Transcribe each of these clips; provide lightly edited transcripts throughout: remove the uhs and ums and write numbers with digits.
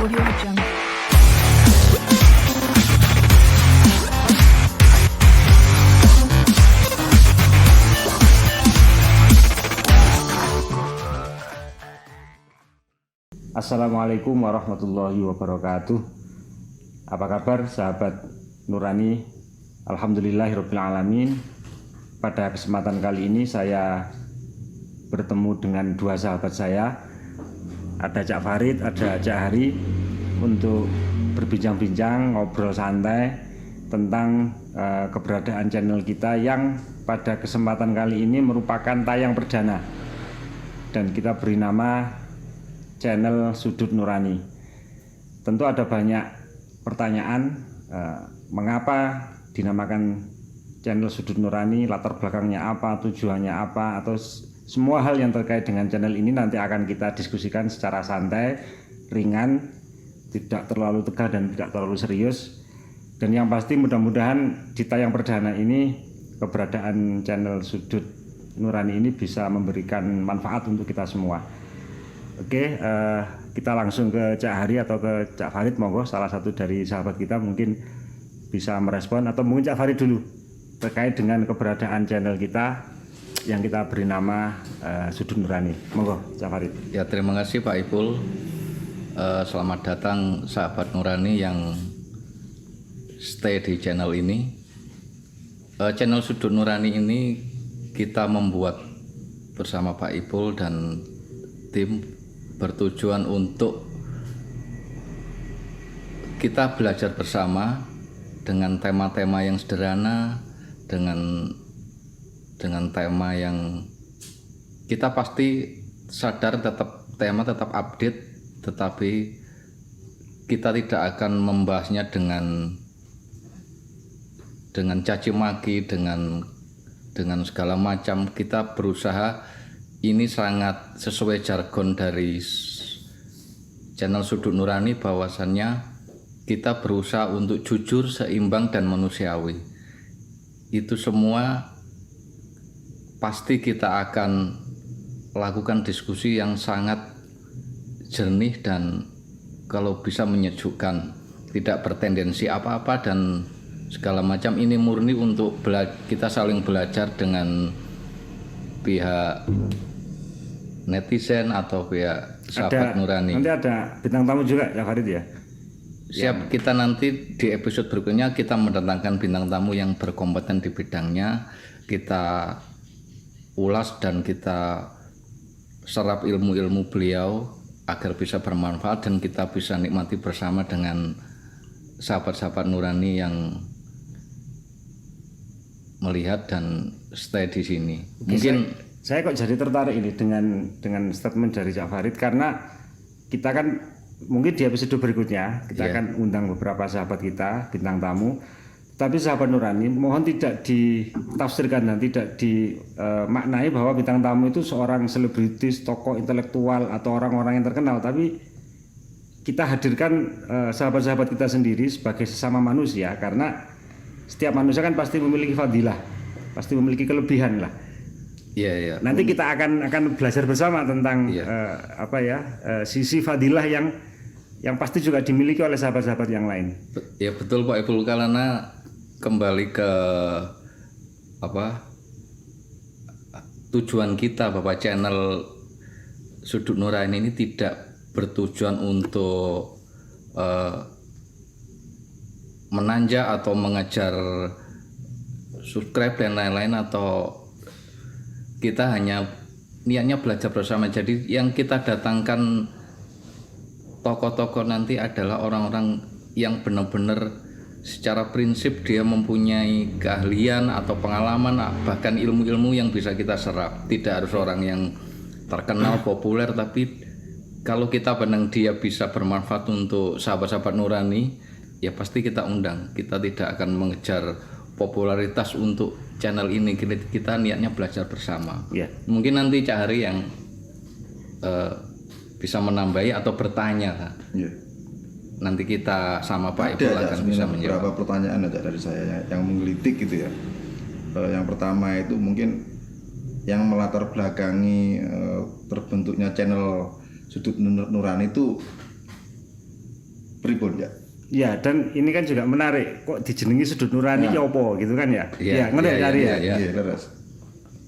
Audio Jungle. Assalamualaikum warahmatullahi wabarakatuh. Apa kabar sahabat Nurani? Alhamdulillahirabbil alamin. Pada kesempatan kali ini saya bertemu dengan dua sahabat saya. Ada Cak Farid, ada Cak Hari, untuk berbincang-bincang, ngobrol santai tentang keberadaan channel kita yang pada kesempatan kali ini merupakan tayang perdana. Dan kita beri nama channel Sudut Nurani. Tentu ada banyak pertanyaan, mengapa dinamakan channel Sudut Nurani, latar belakangnya apa, tujuannya apa, atau semua hal yang terkait dengan channel ini nanti akan kita diskusikan secara santai, ringan, tidak terlalu tegang dan tidak terlalu serius. Dan yang pasti mudah-mudahan di tayang perdana ini keberadaan channel Sudut Nurani ini bisa memberikan manfaat untuk kita semua. Oke, kita langsung ke Cak Hari atau ke Cak Farid, monggo salah satu dari sahabat kita mungkin bisa merespon, atau mungkin Cak Farid dulu terkait dengan keberadaan channel kita yang kita beri nama Sudut Nurani. Monggo Cak Farid. Ya, terima kasih Pak Ipul. Selamat datang sahabat Nurani yang stay di channel ini. Channel Sudut Nurani ini kita membuat bersama Pak Ipul dan tim, bertujuan untuk kita belajar bersama dengan tema-tema yang sederhana, dengan tema yang kita pasti sadar tema tetap update, tetapi kita tidak akan membahasnya dengan caci maki, dengan segala macam. Kita berusaha, ini sangat sesuai jargon dari channel Sudut Nurani, bahwasannya kita berusaha untuk jujur, seimbang, dan manusiawi. Itu semua pasti kita akan lakukan diskusi yang sangat jernih dan kalau bisa menyejukkan, tidak bertendensi apa-apa dan segala macam. Ini murni untuk kita saling belajar dengan pihak netizen atau pihak sahabat Nurani. Nanti ada bintang tamu juga ya Farid ya? Siap, kita nanti di episode berikutnya kita mendatangkan bintang tamu yang berkompeten di bidangnya. Kita ulas dan kita serap ilmu-ilmu beliau agar bisa bermanfaat dan kita bisa nikmati bersama dengan sahabat-sahabat Nurani yang melihat dan stay di sini. Mungkin saya kok jadi tertarik ini dengan statement dari Cak Farid, karena kita kan mungkin di episode berikutnya kita akan undang beberapa sahabat kita, bintang tamu. Tapi sahabat Nurani, mohon tidak ditafsirkan dan tidak dimaknai bahwa bintang tamu itu seorang selebritis, tokoh intelektual atau orang-orang yang terkenal. Tapi kita hadirkan sahabat-sahabat kita sendiri sebagai sesama manusia, karena setiap manusia kan pasti memiliki fadilah, pasti memiliki kelebihan lah. Iya. Nanti kita akan belajar bersama tentang sisi fadilah yang pasti juga dimiliki oleh sahabat-sahabat yang lain. Ya betul Pak Ipul, karena kembali ke tujuan kita bahwa channel Sudut Nurani ini tidak bertujuan untuk menanja atau mengejar subscribe dan lain-lain, atau kita hanya niatnya belajar bersama. Jadi yang kita datangkan tokoh-tokoh nanti adalah orang-orang yang benar-benar secara prinsip dia mempunyai keahlian atau pengalaman, bahkan ilmu-ilmu yang bisa kita serap. Tidak harus orang yang terkenal, populer, tapi kalau kita pandang dia bisa bermanfaat untuk sahabat-sahabat Nurani, ya pasti kita undang. Kita tidak akan mengejar popularitas untuk channel ini, kita niatnya belajar bersama. Mungkin nanti Cak Hari yang bisa menambahi atau bertanya. Nanti kita sama Pak Ipul akan bisa menjawab. Beberapa pertanyaan aja dari saya yang menggelitik gitu ya. Yang pertama itu mungkin yang melatar belakangi terbentuknya channel Sudut Nurani itu pripun ya? Ya, dan ini kan juga menarik, kok dijenengi sudut nurani ya apa gitu kan ya? Iya, Ngerti iya, cari ya? iya. Iya, leres.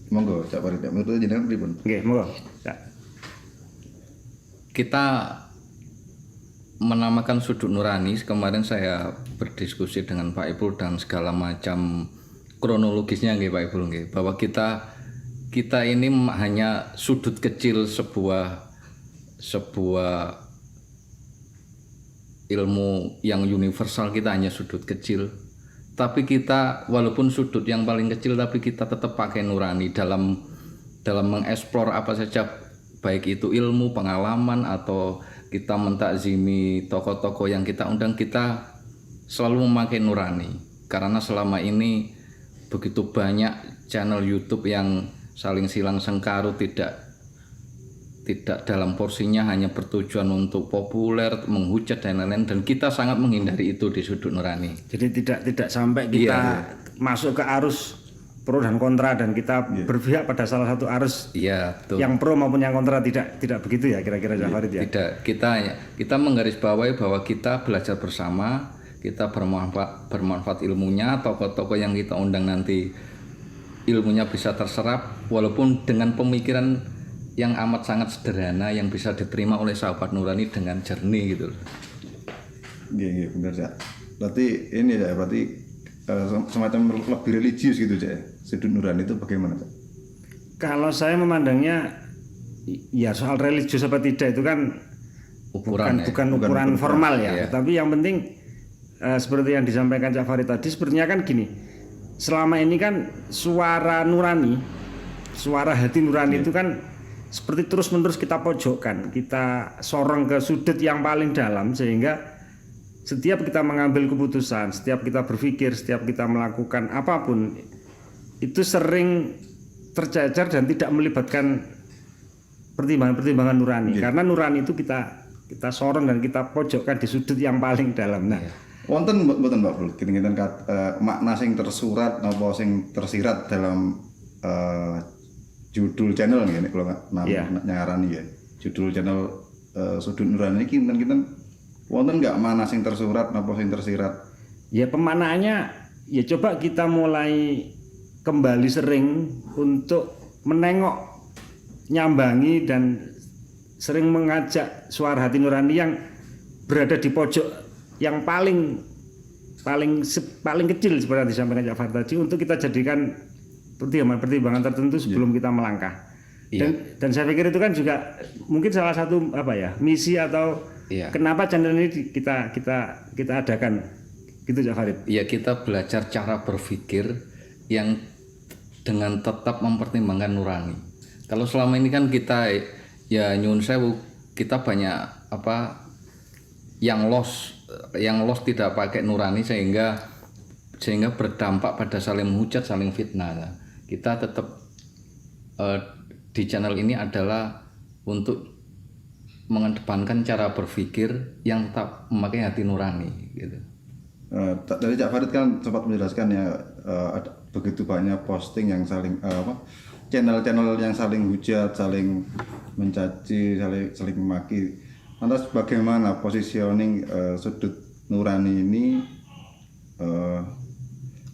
Monggo Cak Farid, menurut jenengan pripun? Nggih, monggo. Ya. Kita menamakan sudut nurani, kemarin saya berdiskusi dengan Pak Ipul dan segala macam kronologisnya nggih Pak Ipul nggih, bahwa kita ini hanya sudut kecil sebuah ilmu yang universal. Kita hanya sudut kecil, tapi kita walaupun sudut yang paling kecil tapi kita tetap pakai nurani dalam mengeksplor apa saja, baik itu ilmu, pengalaman, atau kita mentakzimi tokoh-tokoh yang kita undang. Kita selalu memakai nurani karena selama ini begitu banyak channel YouTube yang saling silang sengkaru, tidak dalam porsinya, hanya bertujuan untuk populer, menghujat dan lain-lain, dan kita sangat menghindari itu di sudut nurani. Jadi tidak sampai kita masuk ke arus pro dan kontra dan kita berpihak pada salah satu arus yang pro maupun yang kontra, tidak begitu ya kira-kira Cak Farid ya. Tidak, kita menggarisbawahi bahwa kita belajar bersama, kita bermanfaat ilmunya, tokoh-tokoh yang kita undang nanti ilmunya bisa terserap walaupun dengan pemikiran yang amat sangat sederhana yang bisa diterima oleh sahabat nurani dengan jernih gitu. Iya, benar Cak. Berarti ini ya, berarti semacam lebih religius gitu Cak. Sudut nurani itu bagaimana Cak? Kalau saya memandangnya ya soal religius apa tidak itu kan bukan ukuran formal ya. Tapi yang penting seperti yang disampaikan Cak Farid tadi, sepertinya kan gini. Selama ini kan suara nurani, suara hati nurani itu kan seperti terus-menerus kita pojokkan, kita sorong ke sudut yang paling dalam, sehingga setiap kita mengambil keputusan, setiap kita berpikir, setiap kita melakukan apapun itu sering tercecer dan tidak melibatkan pertimbangan-pertimbangan nurani. Karena nurani itu kita sorong dan kita pojokkan di sudut yang paling dalam. Nah, wonten mboten Pak Bul, kinten makna sing tersurat napa sing tersirat dalam judul channel ngene kalau ngarani ya. Judul channel Sudut Nurani iki kinten wonten enggak makna sing tersurat napa sing tersirat? Ya pemaknaannya ya coba kita mulai kembali sering untuk menengok, nyambangi dan sering mengajak suara hati nurani yang berada di pojok yang paling kecil seperti yang disampaikan Cak Farid tadi, untuk kita jadikan pertimbangan tertentu sebelum kita melangkah. Dan saya pikir itu kan juga mungkin salah satu misi atau kenapa channel ini kita adakan gitu Cak Farid. Iya, kita belajar cara berpikir yang dengan tetap mempertimbangkan nurani. Kalau selama ini kan kita ya nyun sewu, kita banyak yang lost tidak pakai nurani sehingga berdampak pada saling menghujat, saling fitnah. Kita tetap di channel ini adalah untuk mengedepankan cara berpikir yang tetap memakai hati nurani gitu. Dari Cak Farid kan sempat menjelaskan ya, ada begitu banyak posting yang saling channel-channel yang saling hujat, saling mencaci, saling memaki. Lantas bagaimana positioning Sudut Nurani ini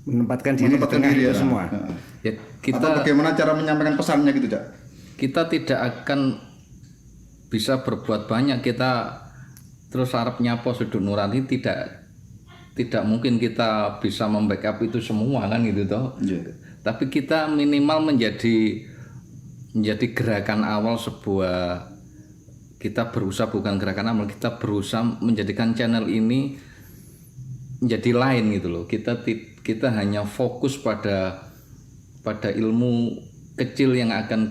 menempatkan diri itu semua? Ya, atau bagaimana cara menyampaikan pesannya gitu Cak? Kita tidak akan bisa berbuat banyak, kita terus harap nyapa Sudut Nurani, tidak mungkin kita bisa membackup itu semua kan gitu toh. Tapi kita minimal menjadi gerakan awal sebuah, kita berusaha, bukan gerakan awal, kita berusaha menjadikan channel ini menjadi lain gitu loh. Kita hanya fokus pada ilmu kecil yang akan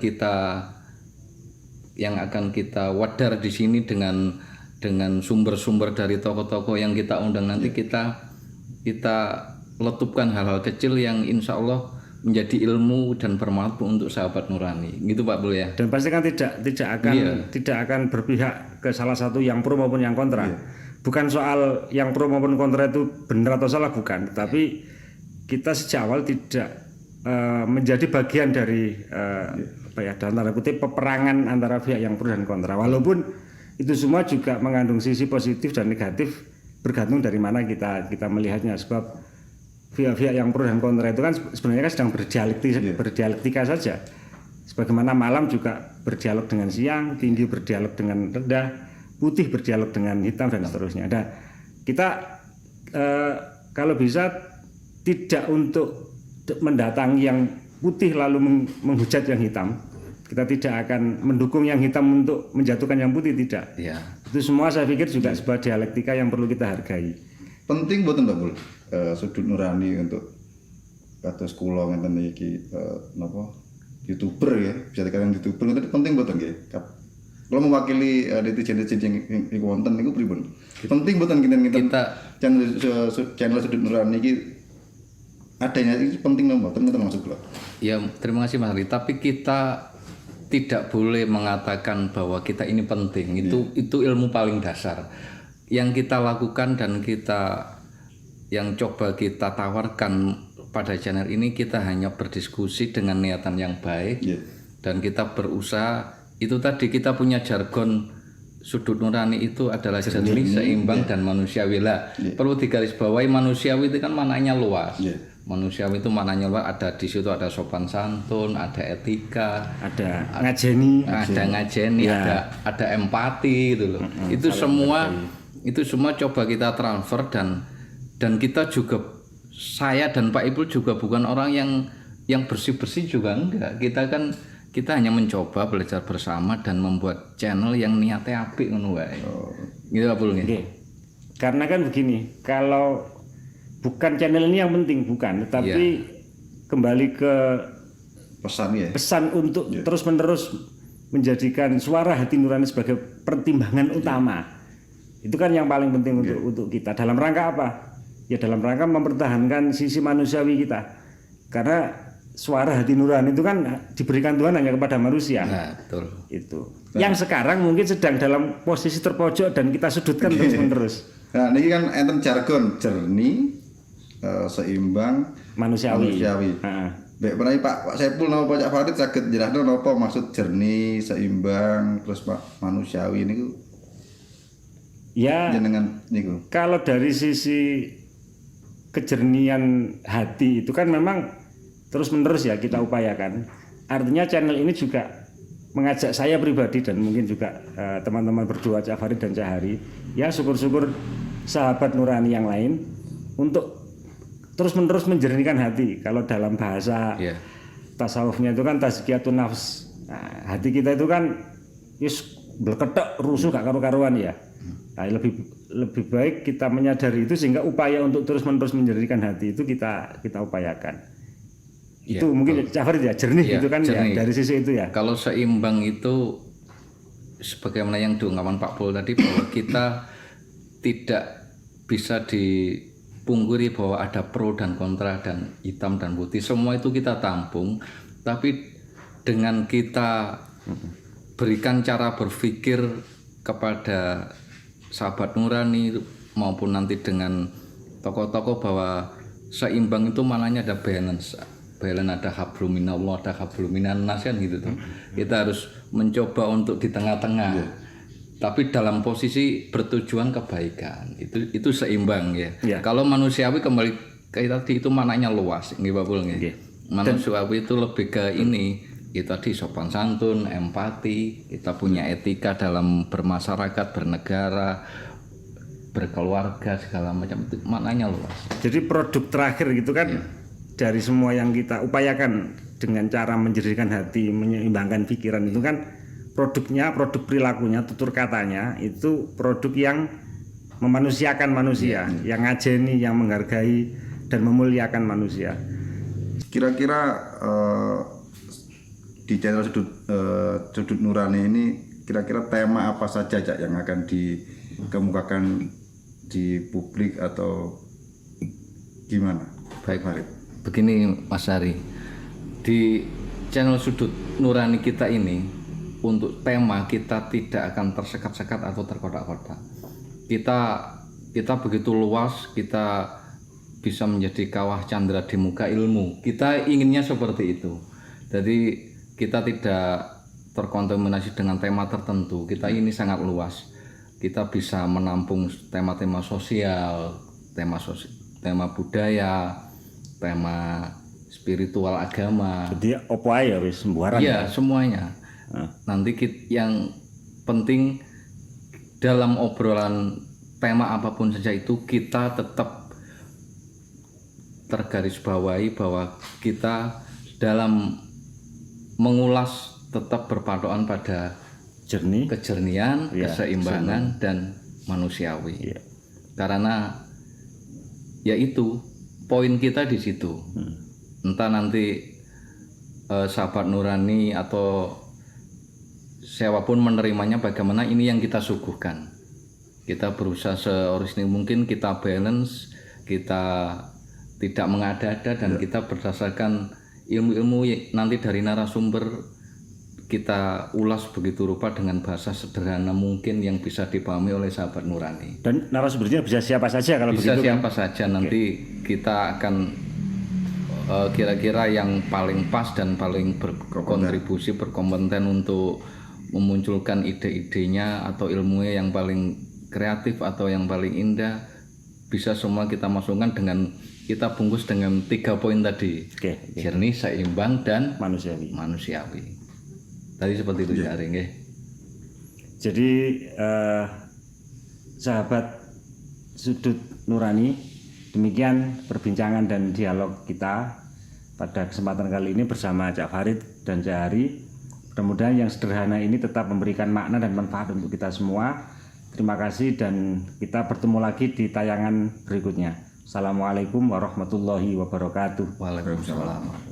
kita wadar di sini dengan sumber-sumber dari tokoh-tokoh yang kita undang nanti. Kita letupkan hal-hal kecil yang insya Allah menjadi ilmu dan bermanfaat untuk sahabat nurani gitu Pak Bul ya. Dan pasti kan tidak akan berpihak ke salah satu yang pro maupun yang kontra. Bukan soal yang pro maupun kontra itu benar atau salah, bukan, tapi kita sejak awal tidak menjadi bagian dari dalam tanda kutip peperangan antara pihak yang pro dan kontra, walaupun itu semua juga mengandung sisi positif dan negatif bergantung dari mana kita melihatnya, sebab pihak-pihak yang pro dan kontra itu kan sebenarnya kan sedang berdialektika saja. Sebagaimana malam juga berdialog dengan siang, tinggi berdialog dengan rendah, putih berdialog dengan hitam dan seterusnya. Dan kita kalau bisa tidak untuk mendatangi yang putih lalu menghujat yang hitam. Kita tidak akan mendukung yang hitam untuk menjatuhkan yang putih, tidak. Ya. Itu semua saya pikir juga sebuah dialektika yang perlu kita hargai. Penting buat Mbak Bul, sudut nurani untuk kados kula ngenten iki napa YouTuber ya, bisa dikatakan YouTuber itu penting buat nggih. Kalau mewakili netizen-netizen yang wonten niku pripun? Penting buat kita channel sudut nurani iki adanya itu penting loh, penting maksud kula. Ya, terima kasih Mas Ari. Tapi kita tidak boleh mengatakan bahwa kita ini penting. Itu ilmu paling dasar. Yang kita lakukan dan yang coba kita tawarkan pada channel ini, kita hanya berdiskusi dengan niatan yang baik. Dan kita berusaha, itu tadi kita punya jargon sudut nurani itu adalah jernih, seimbang dan manusiawi lah. Perlu digarisbawahi, manusiawi itu kan maknanya luas. Manusiawi itu maknanya luas, ada di situ ada sopan santun, ada etika, ada ngajeni, ada empati gitu loh. Itu semua coba kita transfer dan kita juga, saya dan Pak Ipul juga bukan orang yang bersih-bersih juga enggak. Kita hanya mencoba belajar bersama dan membuat channel yang niatnya apik ngono wae. Gitu Pak Ipul nggih. Karena kan begini, kalau bukan channel ini yang penting, bukan, tetapi kembali ke pesan untuk terus-menerus menjadikan suara hati nurani sebagai pertimbangan utama. Itu kan yang paling penting untuk kita. Dalam rangka apa? Ya dalam rangka mempertahankan sisi manusiawi kita. Karena suara hati nurani itu kan diberikan Tuhan hanya kepada manusia. Nah, betul. Itu. Yang sekarang mungkin sedang dalam posisi terpojok dan kita sudutkan terus-menerus. Nah, ini kan enten jargon jernih, seimbang, manusiawi. Baik, pernah Pak Saipul napa Pak Farid saged jelasno napa maksud jernih, seimbang, terus Pak manusiawi niku? Ya, jenengan niku. Kalau dari sisi kejernihan hati itu kan memang terus-menerus ya kita upayakan. Artinya channel ini juga mengajak saya pribadi dan mungkin juga teman-teman berdua Cak Farid dan Cak Hari, ya syukur-syukur sahabat nurani yang lain untuk terus-menerus menjernihkan hati. Kalau dalam bahasa tasawufnya itu kan tazkiyatun nafs. Nah, hati kita itu kan berketok rusuh gak karu-karuan ya. Nah, lebih baik kita menyadari itu sehingga upaya untuk terus-menerus menjernihkan hati itu kita upayakan. Itu mungkin Cak Farid ya, jernih itu kan jernih. Ya dari sisi itu ya. Kalau seimbang itu sebagaimana yang diungkapkan Pak Pul tadi, bahwa kita tidak bisa dipungkiri bahwa ada pro dan kontra dan hitam dan putih, semua itu kita tampung, tapi dengan kita berikan cara berpikir kepada sahabat nurani maupun nanti dengan tokoh-tokoh bahwa seimbang itu maknanya ada balance, ada hablum minallah, ada hablum minan nas kan gitu tuh. Kita harus mencoba untuk di tengah-tengah. Tapi dalam posisi bertujuan kebaikan. Itu seimbang ya. Kalau manusiawi kembali ke tadi itu maknanya luas, nggih Pak Pul nggih. Manusiawi itu lebih ke ini, itu tadi sopan santun, empati, kita punya etika dalam bermasyarakat, bernegara, berkeluarga segala macam, itu maknanya luas. Jadi produk terakhir gitu kan dari semua yang kita upayakan dengan cara menjernihkan hati, menyeimbangkan pikiran itu kan produknya, produk perilakunya, tutur katanya itu produk yang memanusiakan manusia, yang ngajeni, yang menghargai dan memuliakan manusia. Kira-kira di channel sudut nurani ini kira-kira tema apa saja Cak yang akan dikemukakan di publik atau gimana? Baik Farid. Begini Mas Ari, di channel sudut nurani kita ini untuk tema kita tidak akan tersekat-sekat atau terkotak-kotak. Kita begitu luas, kita bisa menjadi kawah candra di muka ilmu. Kita inginnya seperti itu. Jadi kita tidak terkontaminasi dengan tema tertentu. Kita ini sangat luas. kita bisa menampung tema-tema sosial, tema budaya, tema spiritual agama. Jadi opo ae ya wis sembuaran. Iya, semuanya. Nanti yang penting dalam obrolan tema apapun saja itu kita tetap tergarisbawahi bahwa kita dalam mengulas tetap berpatokan pada Jernih. kejernihan, Ya, keseimbangan dan manusiawi. Iya. Karena yaitu poin kita di situ. Entah nanti sahabat nurani atau siapapun menerimanya bagaimana, ini yang kita suguhkan. Kita berusaha seorisinil mungkin, kita balance, kita tidak mengada-ada, dan kita berdasarkan ilmu-ilmu nanti dari narasumber kita ulas begitu rupa dengan bahasa sederhana mungkin yang bisa dipahami oleh sahabat nurani. Dan narasumbernya bisa siapa saja kalau Bisa begitu. siapa saja, nanti kita akan kira-kira yang paling pas dan paling berkontribusi, berkompeten untuk memunculkan ide-idenya atau ilmunya yang paling kreatif atau yang paling indah, bisa semua kita masukkan dengan kita bungkus dengan 3 poin tadi. Oke. Jernih, seimbang dan Manusiawi. manusiawi. Tadi seperti itu Jari nggih. Jadi sahabat sudut nurani, demikian perbincangan dan dialog kita pada kesempatan kali ini bersama Cak Farid dan Cak Hari. Mudah-mudahan yang sederhana ini tetap memberikan makna dan manfaat untuk kita semua. Terima kasih dan kita bertemu lagi di tayangan berikutnya. Assalamualaikum warahmatullahi wabarakatuh. Waalaikumsalam.